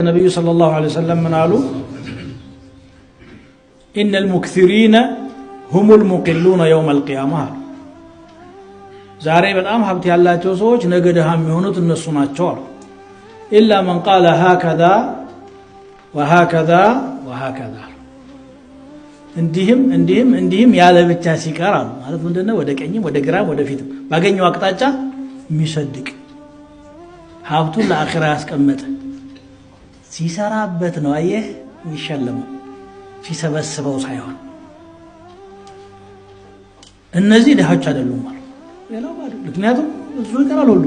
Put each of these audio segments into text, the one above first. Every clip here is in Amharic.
النبي صلى الله عليه وسلم من قالوا إن المكثرين هم المقلون يوم القيامة زاري በጣም ሀብት ያላቸው ሰዎች ነገ ደሃ የሚሆኑት እነሱ ናቸው إلا من قال هكذا وهكذا وهكذا እንዲህም ያለ ብቻ ሲቀር ማለት ምንድነው ወደ ቀኝም ወደ ግራም ወደ ፊትም ባገኘው አቅጣጫ የሚሰድቅ ሀብቱን ለአኺራ ያስቀመጠ ሲሰራበት ነው አየህ የሚሸለመው ሲሰበስበው ሳይሆን እነዚህ ደሃች አይደሉም ማለት ሌላው ማለት ምክንያቱም እሱ ይቀራል ሁሉ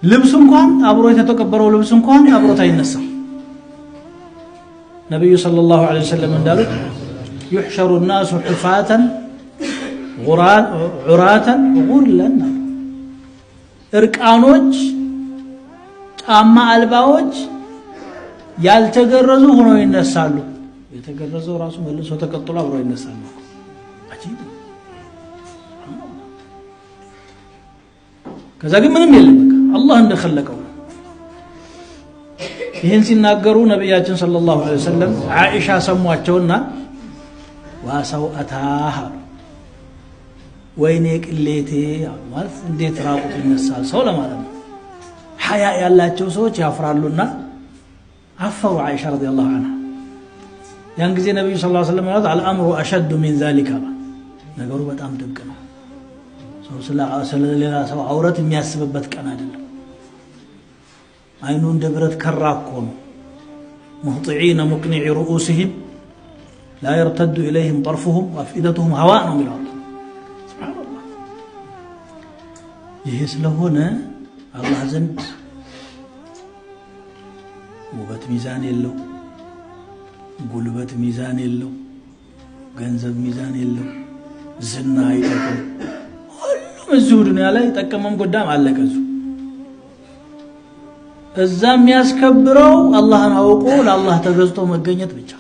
ልብስ እንኳን አብሮ የተተቀበረው ልብስ እንኳን አብሮት አይነሳም ነብዩ ሰለላሁ ዐለይሂ ወሰለም እንዳሉት يحشر الناس حفاة عراة غرلا እርቃኖች ጫማ አልባዎች ያልተገረዙ ሆነው ይነሳሉ የተገረዘው ራሱ መልሶ ተቀጥሎ አብሮ ይነሳል አጂብ ከዛ ግን ምንም የለም በቃ አላህ እንደخلቀው ይሄን ሲናገሩ ነብያችን ሰለላሁ ዐለይሂ ወሰለም አኢሻ ሰሟቸውና ዋሳው አታህ ወይኔ ቅሌቴ ማለት እንዴት ራቁት ይነሳል ሰው ለማለት ነው ሐያ ያላቸው ሰዎች ያፍራሉና አፈሩ አይሻ ረዲየላሁ ዐንሃ ያን ጊዜ ነብዩ ሰለላሁ ዐለይሂ ወሰለም ማለት الامر اشد من ذلك ነገሩ በጣም ድንቅ ነው ሰው ስለሌላ ሰው አውረት የሚያስብበት ቀን አይደለም አይኑ እንደ ብረት ከራኮ ነው مهطعين مقنعي رؤوسهم لا يرتد اليهم طرفهم وافئدتهم هواء من الله سبحان الله ይሄ ስለሆነ አላህ ዘንድ ውበት ሚዛን የለው ጉልበት ሚዛን የለው ገንዘብ ሚዛን የለው ዝና አይጠቅም ሁሉም እዚሁ ዱንያ ላይ ተቀመም ጎዳም አለከዙ እዛ የሚያስከብረው አላህን አውቆ ለአላህ ተገዝቶ መገኘት ብቻ